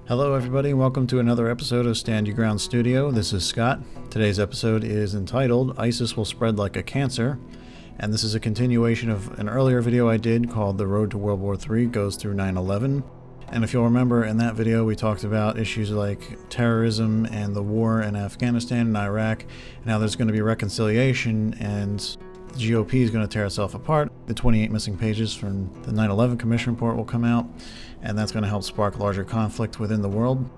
Hello everybody, welcome to another episode of Stand Your Ground Studio. This is Scott. Today's episode is entitled, ISIS Will Spread Like a Cancer, and this is a continuation of an earlier video I did called The Road to World War III Goes Through 9/11. And if you'll remember, in that video we talked about issues like terrorism and the war in Afghanistan and Iraq, and how there's going to be reconciliation and the GOP is going to tear itself apart. The 28 missing pages from the 9/11 Commission report will come out, and that's going to help spark larger conflict within the world.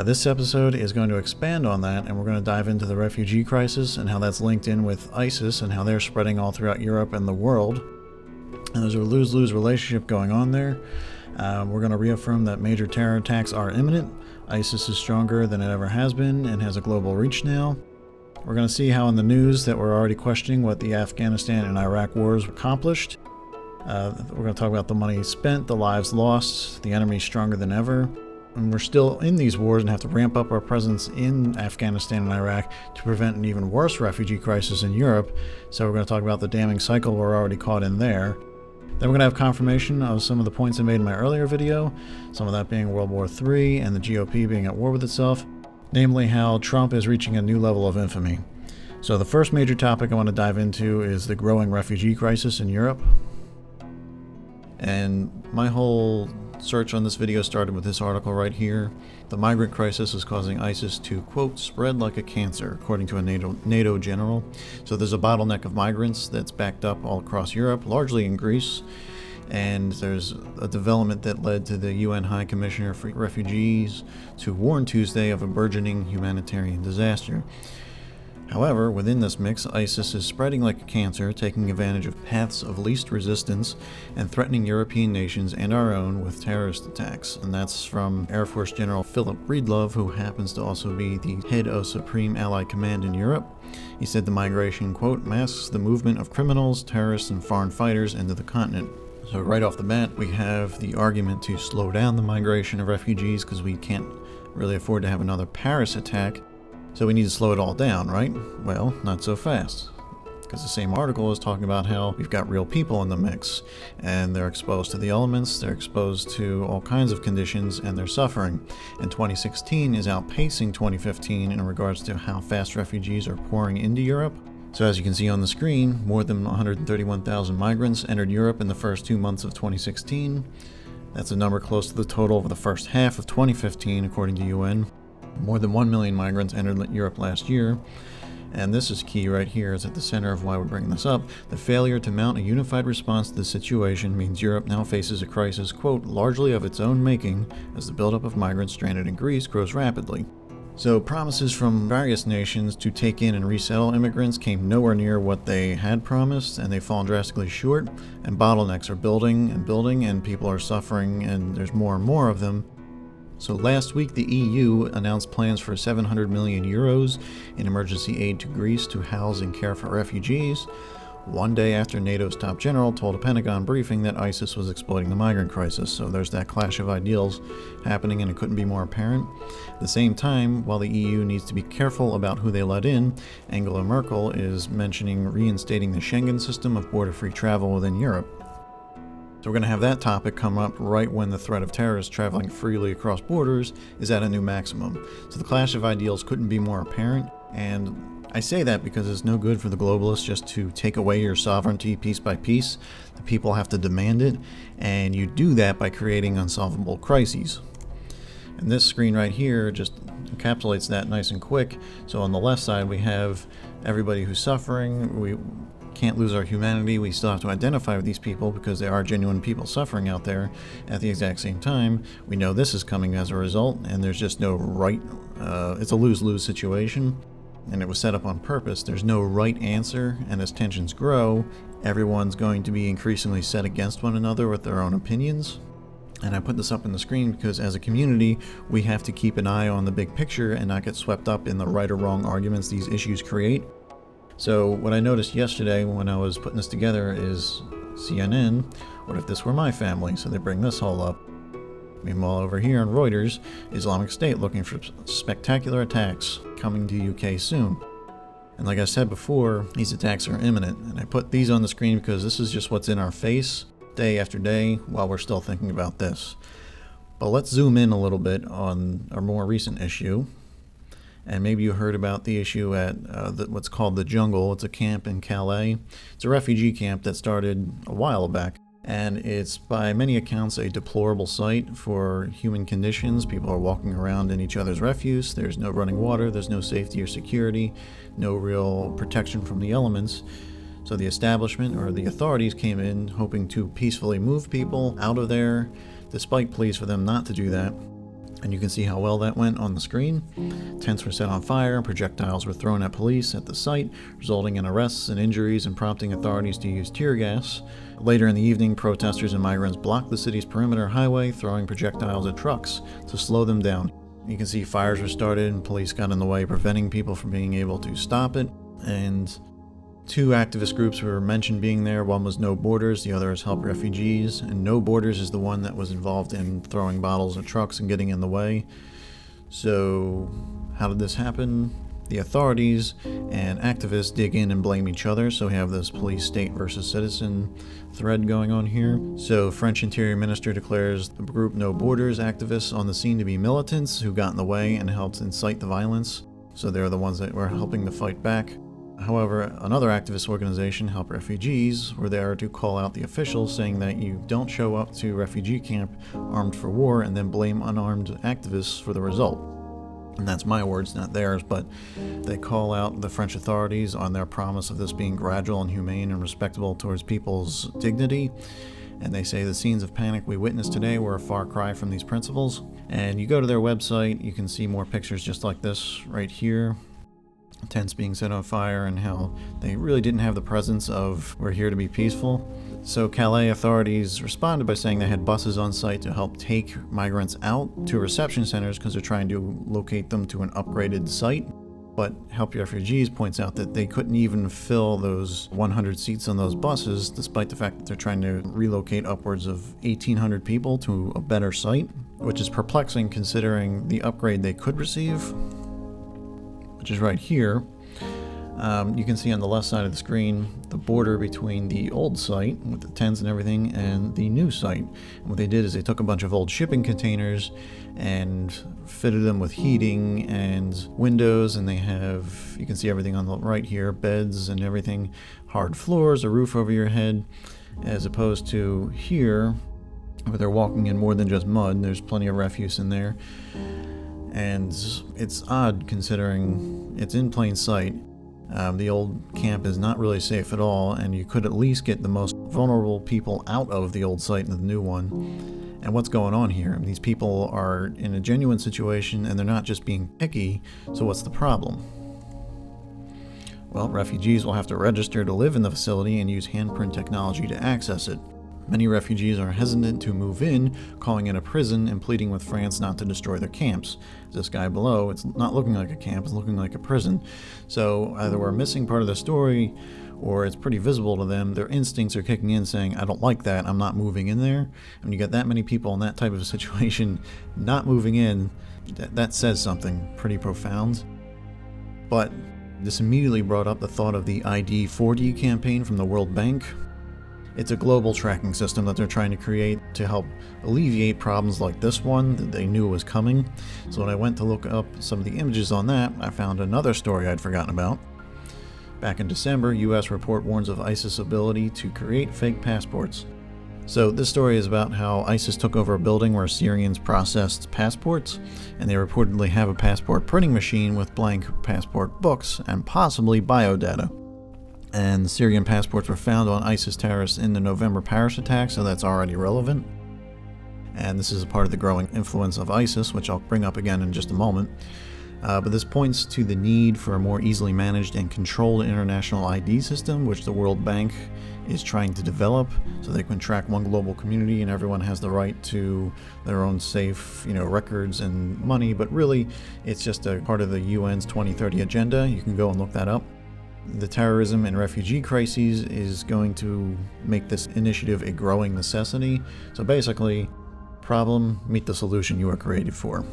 This episode is going to expand on that, and we're going to dive into the refugee crisis and how that's linked in with ISIS and how they're spreading all throughout Europe and the world. And there's a lose-lose relationship going on there. We're going to reaffirm that major terror attacks are imminent. ISIS is stronger than it ever has been and has a global reach now. We're going to see how in the news that we're already questioning what the Afghanistan and Iraq wars accomplished. We're going to talk about the money spent, the lives lost, the enemy stronger than ever. And we're still in these wars and have to ramp up our presence in Afghanistan and Iraq to prevent an even worse refugee crisis in Europe. So we're going to talk about the damning cycle we're already caught in there. Then we're going to have confirmation of some of the points I made in my earlier video, some of that being World War III and the GOP being at war with itself, namely how Trump is reaching a new level of infamy. So the first major topic I want to dive into is the growing refugee crisis in Europe. And my whole search on this video started with this article right here. The migrant crisis is causing ISIS to, quote, spread like a cancer, according to a NATO general. So there's a bottleneck of migrants that's backed up all across Europe, largely in Greece. And there's a development that led to the UN High Commissioner for Refugees to warn Tuesday of a burgeoning humanitarian disaster. However, within this mix, ISIS is spreading like a cancer, taking advantage of paths of least resistance and threatening European nations and our own with terrorist attacks. And that's from Air Force General Philip Breedlove, who happens to also be the head of Supreme Allied Command in Europe. He said the migration, quote, masks the movement of criminals, terrorists, and foreign fighters into the continent. So right off the bat, we have the argument to slow down the migration of refugees because we can't really afford to have another Paris attack. So we need to slow it all down, right? Well, not so fast. Because the same article is talking about how we've got real people in the mix, and they're exposed to the elements, they're exposed to all kinds of conditions, and they're suffering. And 2016 is outpacing 2015 in regards to how fast refugees are pouring into Europe. So as you can see on the screen, more than 131,000 migrants entered Europe in the first 2 months of 2016. That's a number close to the total of the first half of 2015, according to UN. More than 1 million migrants entered Europe last year. And this is key right here, is at the center of why we're bringing this up. The failure to mount a unified response to the situation means Europe now faces a crisis, quote, largely of its own making, as the buildup of migrants stranded in Greece grows rapidly. So promises from various nations to take in and resettle immigrants came nowhere near what they had promised, and they've fallen drastically short, and bottlenecks are building, and people are suffering, and there's more and more of them. So last week, the EU announced plans for 700 million euros in emergency aid to Greece to house and care for refugees, one day after NATO's top general told a Pentagon briefing that ISIS was exploiting the migrant crisis. So there's that clash of ideals happening, and it couldn't be more apparent. At the same time, while the EU needs to be careful about who they let in, Angela Merkel is mentioning reinstating the Schengen system of border-free travel within Europe. So we're going to have that topic come up right when the threat of terrorists traveling freely across borders is at a new maximum. So the clash of ideals couldn't be more apparent, and I say that because it's no good for the globalists just to take away your sovereignty piece by piece. The people have to demand it, and you do that by creating unsolvable crises. And this screen right here just encapsulates that nice and quick. So on the left side we have everybody who's suffering. We can't lose our humanity. We still have to identify with these people because there are genuine people suffering out there. At the exact same time, we know this is coming as a result, and there's just no right, it's a lose-lose situation, and it was set up on purpose. There's no right answer, and as tensions grow, everyone's going to be increasingly set against one another with their own opinions. And I put this up on the screen because as a community, we have to keep an eye on the big picture and not get swept up in the right or wrong arguments these issues create. So what I noticed yesterday when I was putting this together is CNN, what if this were my family? So they bring this all up. Meanwhile, over here on Reuters, Islamic State looking for spectacular attacks coming to UK soon. And like I said before, these attacks are imminent. And I put these on the screen because this is just what's in our face day after day while we're still thinking about this. But let's zoom in a little bit on a more recent issue. And maybe you heard about the issue at what's called the Jungle. It's a camp in Calais. It's a refugee camp that started a while back. And it's by many accounts a deplorable sight for human conditions. People are walking around in each other's refuse. There's no running water. There's no safety or security. No real protection from the elements. So the establishment or the authorities came in hoping to peacefully move people out of there, despite pleas for them not to do that. And you can see how well that went on the screen. Tents were set on fire, and projectiles were thrown at police at the site, resulting in arrests and injuries and prompting authorities to use tear gas. Later in the evening, protesters and migrants blocked the city's perimeter highway, throwing projectiles at trucks to slow them down. You can see fires were started and police got in the way, preventing people from being able to stop it. And 2 activist groups were mentioned being there. One was No Borders, the other is Help Refugees. And No Borders is the one that was involved in throwing bottles at trucks and getting in the way. So, how did this happen? The authorities and activists dig in and blame each other, so we have this police state versus citizen thread going on here. So French Interior Minister declares the group No Borders activists on the scene to be militants who got in the way and helped incite the violence. So they're the ones that were helping to fight back. However, another activist organization, Help Refugees, were there to call out the officials, saying that you don't show up to refugee camp armed for war and then blame unarmed activists for the result. And that's my words, not theirs, but they call out the French authorities on their promise of this being gradual and humane and respectable towards people's dignity. And they say the scenes of panic we witnessed today were a far cry from these principles. And you go to their website, you can see more pictures just like this right here. Tents being set on fire and how they really didn't have the presence of we're here to be peaceful. So Calais authorities responded by saying they had buses on site to help take migrants out to reception centers because they're trying to locate them to an upgraded site. But Help Refugees points out that they couldn't even fill those 100 seats on those buses, despite the fact that they're trying to relocate upwards of 1,800 people to a better site, which is perplexing considering the upgrade they could receive, which is right here. You can see on the left side of the screen the border between the old site with the tents and everything and the new site. And what they did is they took a bunch of old shipping containers and fitted them with heating and windows, and they have, you can see everything on the right here, beds and everything, hard floors, a roof over your head, as opposed to here where they're walking in more than just mud. There's plenty of refuse in there. And it's odd considering it's in plain sight. The old camp is not really safe at all, and you could at least get the most vulnerable people out of the old site into the new one. And what's going on here? I mean, these people are in a genuine situation, and they're not just being picky, so what's the problem? Well, refugees will have to register to live in the facility and use handprint technology to access it. Many refugees are hesitant to move in, calling it a prison and pleading with France not to destroy their camps. This guy below, it's not looking like a camp, it's looking like a prison. So either we're missing part of the story, or it's pretty visible to them. Their instincts are kicking in saying, I don't like that, I'm not moving in there. When you get that many people in that type of situation not moving in, that says something pretty profound. But this immediately brought up the thought of the ID4D campaign from the World Bank. It's a global tracking system that they're trying to create to help alleviate problems like this one that they knew was coming. So when I went to look up some of the images on that, I found another story I'd forgotten about. Back in December, U.S. report warns of ISIS' ability to create fake passports. So this story is about how ISIS took over a building where Syrians processed passports, and they reportedly have a passport printing machine with blank passport books and possibly biodata. And Syrian passports were found on ISIS terrorists in the November Paris attack, so that's already relevant. And this is a part of the growing influence of ISIS, which I'll bring up again in just a moment. But this points to the need for a more easily managed and controlled international ID system, which the World Bank is trying to develop, so they can track one global community and everyone has the right to their own safe, records and money. But really, it's just a part of the UN's 2030 agenda. You can go and look that up. The terrorism and refugee crises is going to make this initiative a growing necessity. So basically, problem, meet the solution you were created for.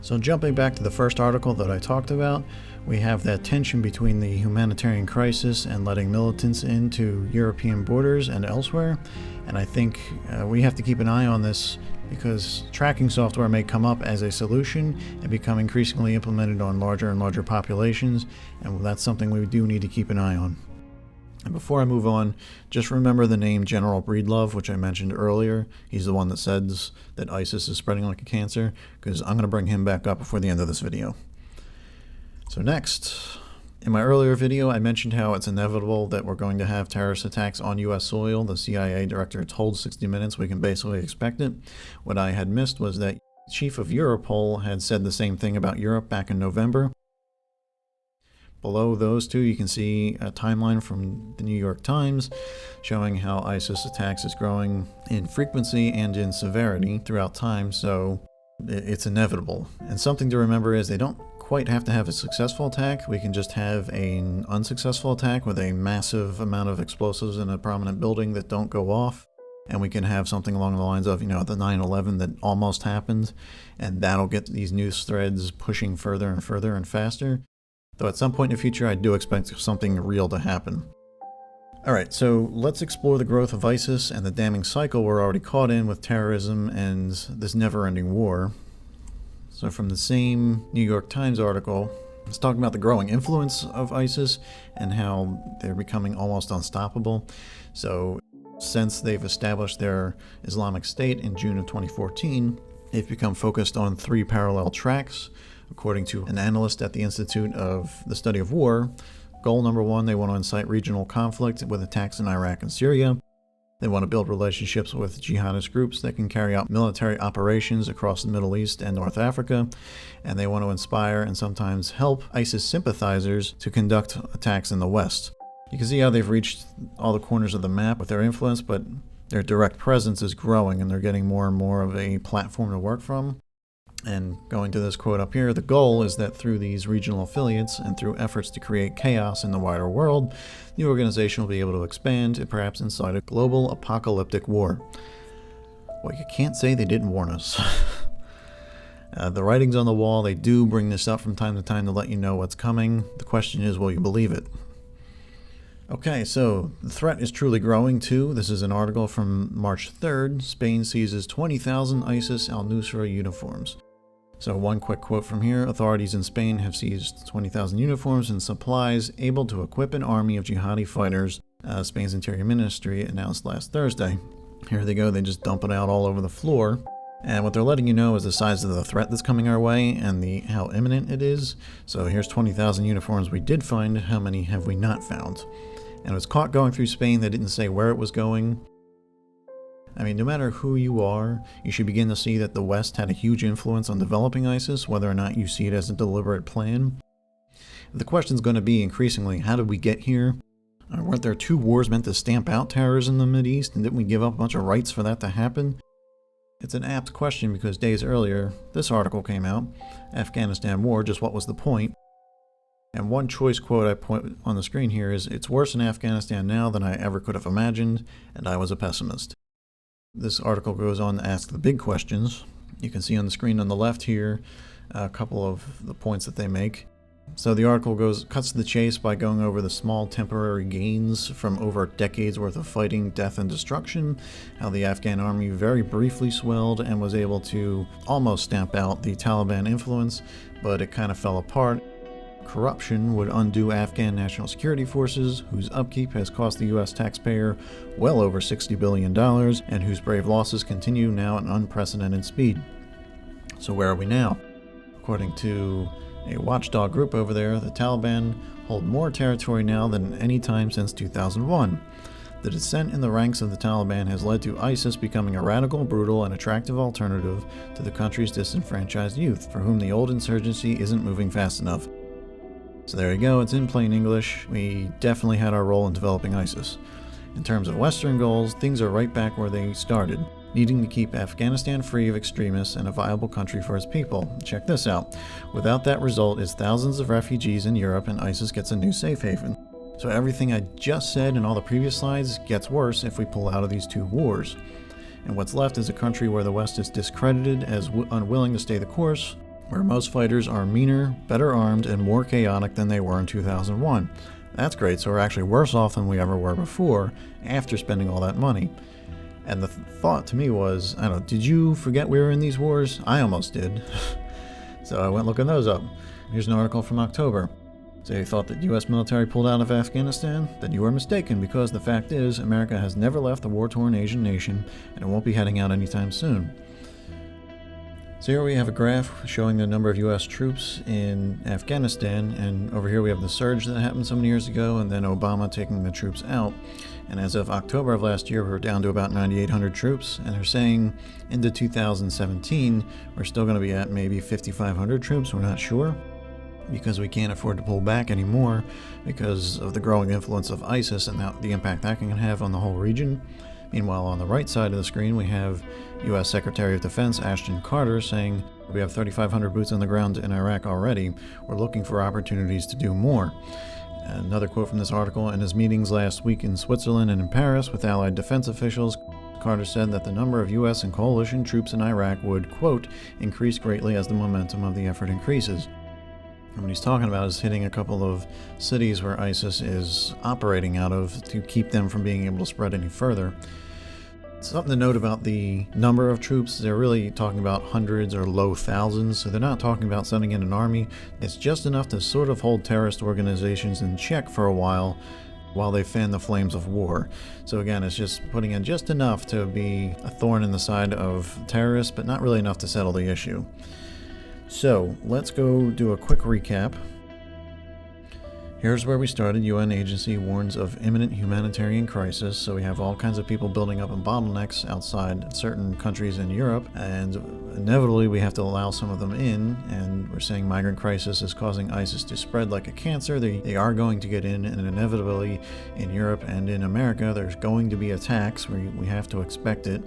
So jumping back to the first article that I talked about, we have that tension between the humanitarian crisis and letting militants into European borders and elsewhere. And I think we have to keep an eye on this because tracking software may come up as a solution and become increasingly implemented on larger and larger populations, and that's something we do need to keep an eye on. And before I move on, just remember the name General Breedlove, which I mentioned earlier. He's the one that says that ISIS is spreading like a cancer, because I'm going to bring him back up before the end of this video. So next, in my earlier video, I mentioned how it's inevitable that we're going to have terrorist attacks on U.S. soil. The CIA director told 60 Minutes we can basically expect it. What I had missed was that Chief of Europol had said the same thing about Europe back in November. Below those two, you can see a timeline from the New York Times showing how ISIS attacks is growing in frequency and in severity throughout time, so it's inevitable. And something to remember is they don't quite have to have a successful attack. We can just have an unsuccessful attack with a massive amount of explosives in a prominent building that don't go off. And we can have something along the lines of, the 9/11 that almost happened, and that'll get these news threads pushing further and further and faster. Though at some point in the future, I do expect something real to happen. Alright, so let's explore the growth of ISIS and the damning cycle we're already caught in with terrorism and this never-ending war. So from the same New York Times article, it's talking about the growing influence of ISIS and how they're becoming almost unstoppable. So since they've established their Islamic State in June of 2014, they've become focused on 3 parallel tracks. According to an analyst at the Institute of the Study of War, goal number 1, they want to incite regional conflict with attacks in Iraq and Syria. They want to build relationships with jihadist groups that can carry out military operations across the Middle East and North Africa. And they want to inspire and sometimes help ISIS sympathizers to conduct attacks in the West. You can see how they've reached all the corners of the map with their influence, but their direct presence is growing and they're getting more and more of a platform to work from. And going to this quote up here, the goal is that through these regional affiliates and through efforts to create chaos in the wider world, the organization will be able to expand and perhaps incite a global apocalyptic war. Well, you can't say they didn't warn us. The writing's on the wall. They do bring this up from time to time to let you know what's coming. The question is, will you believe it? Okay, so the threat is truly growing too. This is an article from March 3rd. Spain seizes 20,000 ISIS al-Nusra uniforms. So one quick quote from here. Authorities in Spain have seized 20,000 uniforms and supplies able to equip an army of jihadi fighters, Spain's Interior Ministry announced last Thursday. Here they go, they just dump it out all over the floor. And what they're letting you know is the size of the threat that's coming our way and how imminent it is. So here's 20,000 uniforms we did find. How many have we not found? And it was caught going through Spain. They didn't say where it was going. I mean, no matter who you are, you should begin to see that the West had a huge influence on developing ISIS, whether or not you see it as a deliberate plan. The question's going to be increasingly, how did we get here? Weren't there 2 wars meant to stamp out terrorism in the Mideast, and didn't we give up a bunch of rights for that to happen? It's an apt question because days earlier, this article came out, Afghanistan War, just what was the point? And one choice quote I put on the screen here is, it's worse in Afghanistan now than I ever could have imagined, and I was a pessimist. This article goes on to ask the big questions. You can see on the screen on the left here a couple of the points that they make. So the article cuts to the chase by going over the small temporary gains from over decades worth of fighting, death, and destruction, how the Afghan army very briefly swelled and was able to almost stamp out the Taliban influence, but it kind of fell apart. Corruption would undo Afghan national security forces, whose upkeep has cost the U.S. taxpayer well over $60 billion, and whose brave losses continue now at an unprecedented speed. So where are we now? According to a watchdog group over there, the Taliban hold more territory now than any time since 2001. The descent in the ranks of the Taliban has led to ISIS becoming a radical, brutal, and attractive alternative to the country's disenfranchised youth, for whom the old insurgency isn't moving fast enough. So there you go, it's in plain English. We definitely had our role in developing ISIS. In terms of Western goals, things are right back where they started, needing to keep Afghanistan free of extremists and a viable country for its people. Check this out. Without that result is thousands of refugees in Europe and ISIS gets a new safe haven. So everything I just said in all the previous slides gets worse if we pull out of these 2 wars. And what's left is a country where the West is discredited as unwilling to stay the course, where most fighters are meaner, better armed, and more chaotic than they were in 2001. That's great, so we're actually worse off than we ever were before, after spending all that money. And the thought to me was, I don't know, did you forget we were in these wars? I almost did. So I went looking those up. Here's an article from October. So you thought that U.S. military pulled out of Afghanistan? Then you were mistaken, because the fact is, America has never left the war-torn Asian nation, and it won't be heading out anytime soon. So here we have a graph showing the number of U.S. troops in Afghanistan, and over here we have the surge that happened so many years ago, and then Obama taking the troops out. And as of October of last year, we're down to about 9,800 troops, and they're saying into 2017, we're still going to be at maybe 5,500 troops, we're not sure, because we can't afford to pull back anymore because of the growing influence of ISIS and the impact that can have on the whole region. Meanwhile, on the right side of the screen, we have U.S. Secretary of Defense Ashton Carter saying, we have 3,500 boots on the ground in Iraq already. We're looking for opportunities to do more. Another quote from this article: in his meetings last week in Switzerland and in Paris with Allied defense officials, Carter said that the number of U.S. and coalition troops in Iraq would, quote, increase greatly as the momentum of the effort increases. And what he's talking about is hitting a couple of cities where ISIS is operating out of to keep them from being able to spread any further. Something to note about the number of troops, they're really talking about hundreds or low thousands, so they're not talking about sending in an army. It's just enough to sort of hold terrorist organizations in check for a while they fan the flames of war. So again, it's just putting in just enough to be a thorn in the side of terrorists, but not really enough to settle the issue. So let's go do a quick recap. Here's where we started. UN agency warns of imminent humanitarian crisis. So we have all kinds of people building up in bottlenecks outside certain countries in Europe, and inevitably we have to allow some of them in, and we're saying migrant crisis is causing ISIS to spread like a cancer. They are going to get in, and inevitably in Europe and in America there's going to be attacks. We have to expect it.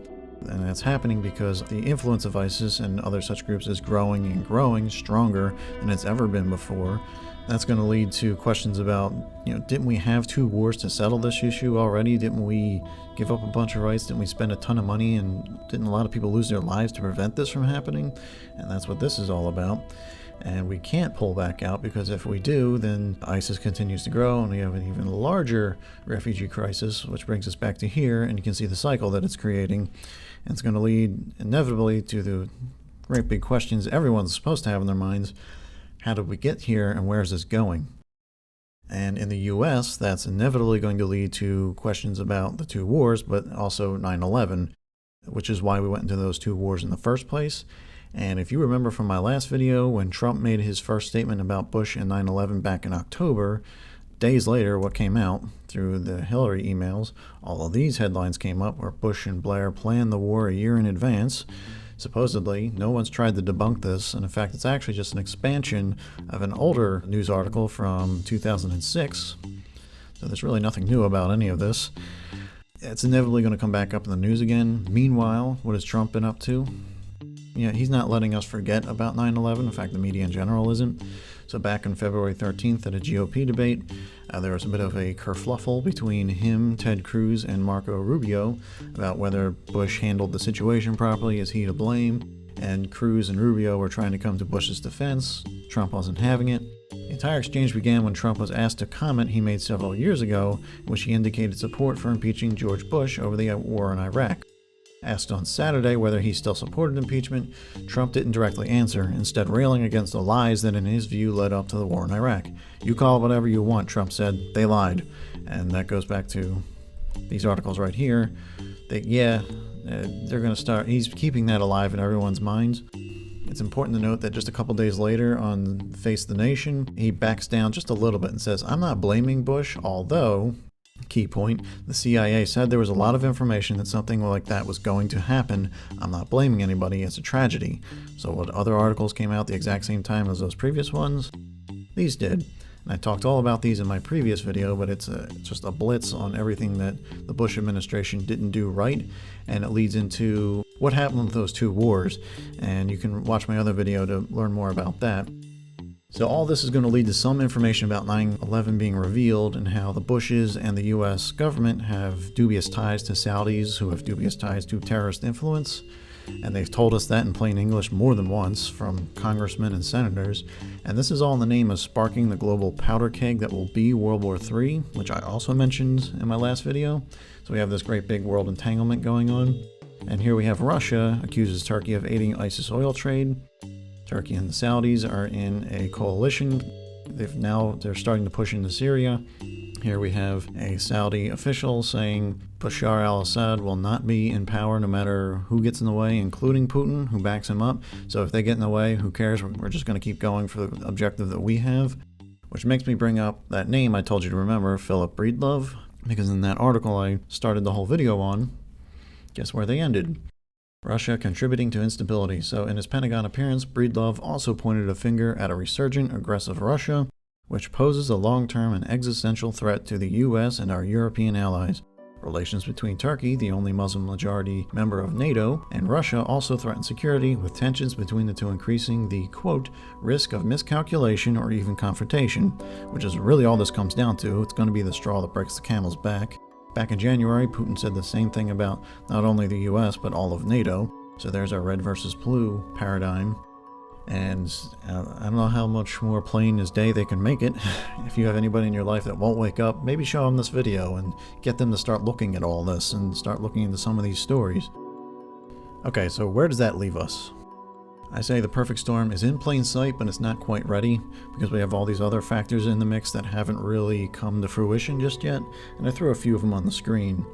And that's happening because the influence of ISIS and other such groups is growing and growing, stronger than it's ever been before. That's going to lead to questions about, didn't we have 2 wars to settle this issue already? Didn't we give up a bunch of rights? Didn't we spend a ton of money? And didn't a lot of people lose their lives to prevent this from happening? And that's what this is all about. And we can't pull back out, because if we do, then ISIS continues to grow, and we have an even larger refugee crisis, which brings us back to here, and you can see the cycle that it's creating. And it's going to lead inevitably to the great big questions everyone's supposed to have in their minds. How did we get here, and where is this going? And in the U.S., that's inevitably going to lead to questions about the 2 wars, but also 9/11, which is why we went into those 2 wars in the first place. And if you remember from my last video, when Trump made his first statement about Bush and 9/11 back in October, days later, what came out through the Hillary emails, all of these headlines came up where Bush and Blair planned the war a year in advance. Supposedly, no one's tried to debunk this, and in fact, it's actually just an expansion of an older news article from 2006. So there's really nothing new about any of this. It's inevitably going to come back up in the news again. Meanwhile, what has Trump been up to? He's not letting us forget about 9/11. In fact, the media in general isn't. So back on February 13th at a GOP debate, there was a bit of a kerfluffle between him, Ted Cruz, and Marco Rubio about whether Bush handled the situation properly. Is he to blame? And Cruz and Rubio were trying to come to Bush's defense. Trump wasn't having it. The entire exchange began when Trump was asked a comment he made several years ago, in which he indicated support for impeaching George Bush over the war in Iraq. Asked on Saturday whether he still supported impeachment, Trump didn't directly answer, instead railing against the lies that in his view led up to the war in Iraq. You call it whatever you want, Trump said. They lied. And that goes back to these articles right here. They're going to start, he's keeping that alive in everyone's minds. It's important to note that just a couple days later on Face the Nation, he backs down just a little bit and says, I'm not blaming Bush, although... Key point, the CIA said there was a lot of information that something like that was going to happen. I'm not blaming anybody, it's a tragedy. So what other articles came out the exact same time as those previous ones? These did. And I talked all about these in my previous video, but it's just a blitz on everything that the Bush administration didn't do right, and it leads into what happened with those 2 wars. And you can watch my other video to learn more about that. So all this is going to lead to some information about 9/11 being revealed, and how the Bushes and the U.S. government have dubious ties to Saudis, who have dubious ties to terrorist influence. and they've told us that in plain English more than once from congressmen and senators, and this is all in the name of sparking the global powder keg that will be World War III, which I also mentioned in my last video. So we have this great big world entanglement going on, and here we have Russia accuses Turkey of aiding ISIS oil trade. Turkey and the Saudis are in a coalition. They're starting to push into Syria. Here we have a Saudi official saying Bashar al-Assad will not be in power no matter who gets in the way, including Putin, who backs him up. So if they get in the way, who cares? We're just going to keep going for the objective that we have. Which makes me bring up that name I told you to remember, Philip Breedlove, because in that article I started the whole video on, guess where they ended? Russia contributing to instability. So in his Pentagon appearance, Breedlove also pointed a finger at a resurgent, aggressive Russia, which poses a long-term and existential threat to the US and our European allies. Relations between Turkey, the only Muslim-majority member of NATO, and Russia also threaten security, with tensions between the two increasing the, quote, risk of miscalculation or even confrontation, which is really all this comes down to. It's going to be the straw that breaks the camel's back. Back in January, Putin said the same thing about not only the US, but all of NATO. So there's our red versus blue paradigm. And I don't know how much more plain as day they can make it. If you have anybody in your life that won't wake up, maybe show them this video and get them to start looking at all this and start looking into some of these stories. Okay, so where does that leave us? I say the perfect storm is in plain sight, but it's not quite ready because we have all these other factors in the mix that haven't really come to fruition just yet, and I threw a few of them on the screen.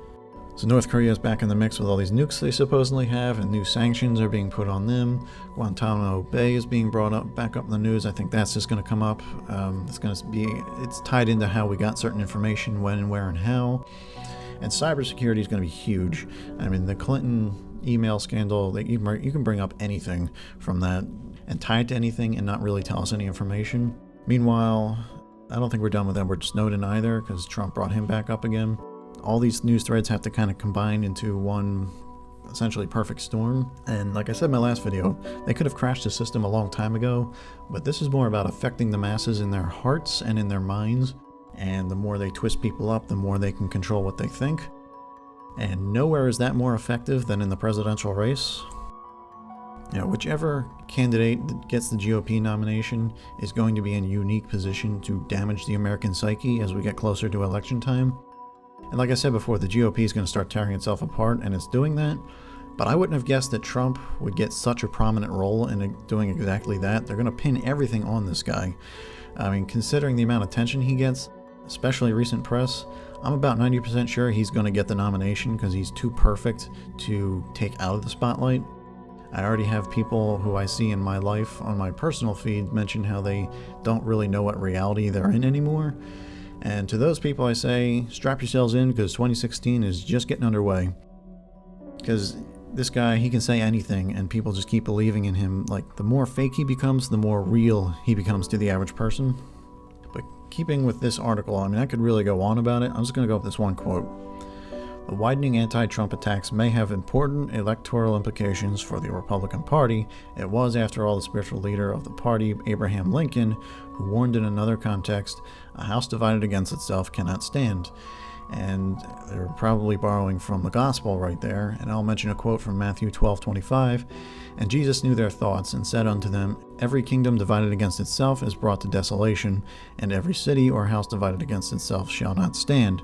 So North Korea is back in the mix with all these nukes they supposedly have, and new sanctions are being put on them. Guantanamo Bay is being brought up, back up in the news. I think that's just going to come up. It's tied into how we got certain information, when and where and how. And cybersecurity is going to be huge. I mean, the Clinton email scandal, you can bring up anything from that and tie it to anything and not really tell us any information. Meanwhile, I don't think we're done with Edward Snowden either, because Trump brought him back up again. All these news threads have to kind of combine into one essentially perfect storm. And like I said in my last video, they could have crashed the system a long time ago, but this is more about affecting the masses in their hearts and in their minds. And the more they twist people up, the more they can control what they think. And nowhere is that more effective than in the presidential race. You know, whichever candidate that gets the GOP nomination is going to be in a unique position to damage the American psyche as we get closer to election time. And like I said before, the GOP is going to start tearing itself apart, and it's doing that. But I wouldn't have guessed that Trump would get such a prominent role in doing exactly that. They're going to pin everything on this guy. I mean, considering the amount of attention he gets, especially recent press, I'm about 90% sure he's going to get the nomination because he's too perfect to take out of the spotlight. I already have people who I see in my life on my personal feed mention how they don't really know what reality they're in anymore. And to those people I say, strap yourselves in because 2016 is just getting underway. Because this guy, he can say anything and people just keep believing in him. Like, the more fake he becomes, the more real he becomes to the average person. But keeping with this article, I mean, I could really go on about it. I'm just going to go with this one quote. The widening anti-Trump attacks may have important electoral implications for the Republican Party. It was, after all, the spiritual leader of the party, Abraham Lincoln, who warned in another context, a house divided against itself cannot stand. And they're probably borrowing from the gospel right there. And I'll mention a quote from Matthew 12:25. And Jesus knew their thoughts and said unto them, every kingdom divided against itself is brought to desolation, and every city or house divided against itself shall not stand.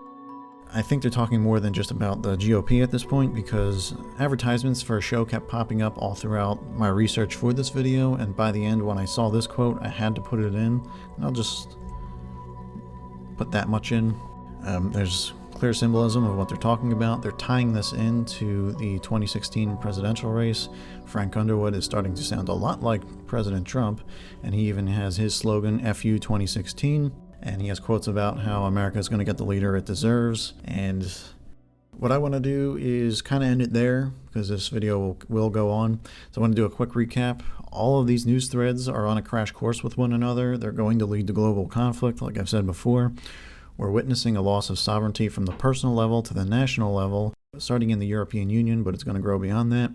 I think they're talking more than just about the GOP at this point, because advertisements for a show kept popping up all throughout my research for this video, and by the end when I saw this quote I had to put it in, and I'll just put that much in. There's clear symbolism of what they're talking about. They're tying this into the 2016 presidential race. Frank Underwood is starting to sound a lot like President Trump, and he even has his slogan, FU 2016. And he has quotes about how America is going to get the leader it deserves. And what I want to do is kind of end it there, because this video will go on. So I want to do a quick recap. All of these news threads are on a crash course with one another. They're going to lead to global conflict, like I've said before. We're witnessing a loss of sovereignty from the personal level to the national level, starting in the European Union, but it's going to grow beyond that.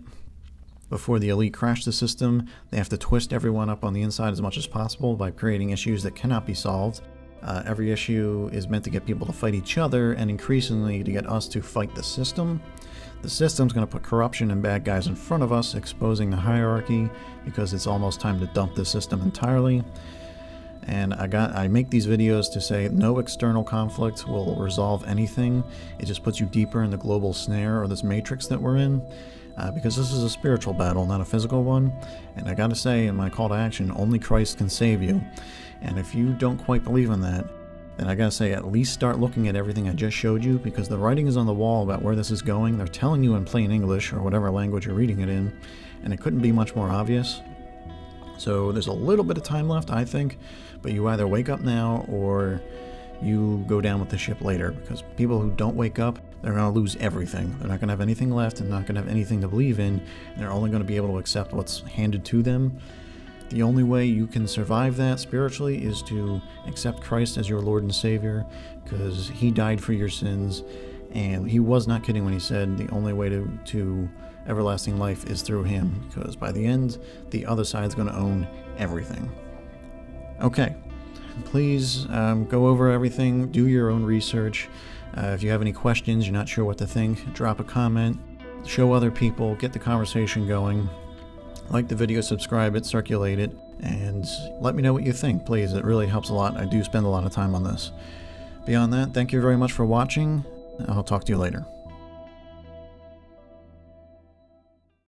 Before the elite crash the system, they have to twist everyone up on the inside as much as possible by creating issues that cannot be solved. Every issue is meant to get people to fight each other and increasingly to get us to fight the system. The system's going to put corruption and bad guys in front of us, exposing the hierarchy, because it's almost time to dump the system entirely. And I make these videos to say no external conflict will resolve anything. It just puts you deeper in the global snare or this matrix that we're in, because this is a spiritual battle, not a physical one. And I gotta say, in my call to action, only Christ can save you. And if you don't quite believe in that, then I gotta say, at least start looking at everything I just showed you, because the writing is on the wall about where this is going. They're telling you in plain English, or whatever language you're reading it in, and it couldn't be much more obvious. So there's a little bit of time left, I think, but you either wake up now or you go down with the ship later, because people who don't wake up, they're going to lose everything. They're not going to have anything left and not going to have anything to believe in. And they're only going to be able to accept what's handed to them. The only way you can survive that spiritually is to accept Christ as your Lord and Savior, because He died for your sins, and He was not kidding when He said the only way to everlasting life is through Him, because by the end, the other side's going to own everything. Okay, please go over everything, do your own research. If you have any questions, you're not sure what to think, drop a comment, show other people, get the conversation going. Like the video, subscribe it, circulate it, and let me know what you think, please. It really helps a lot. I do spend a lot of time on this. Beyond that, thank you very much for watching. I'll talk to you later.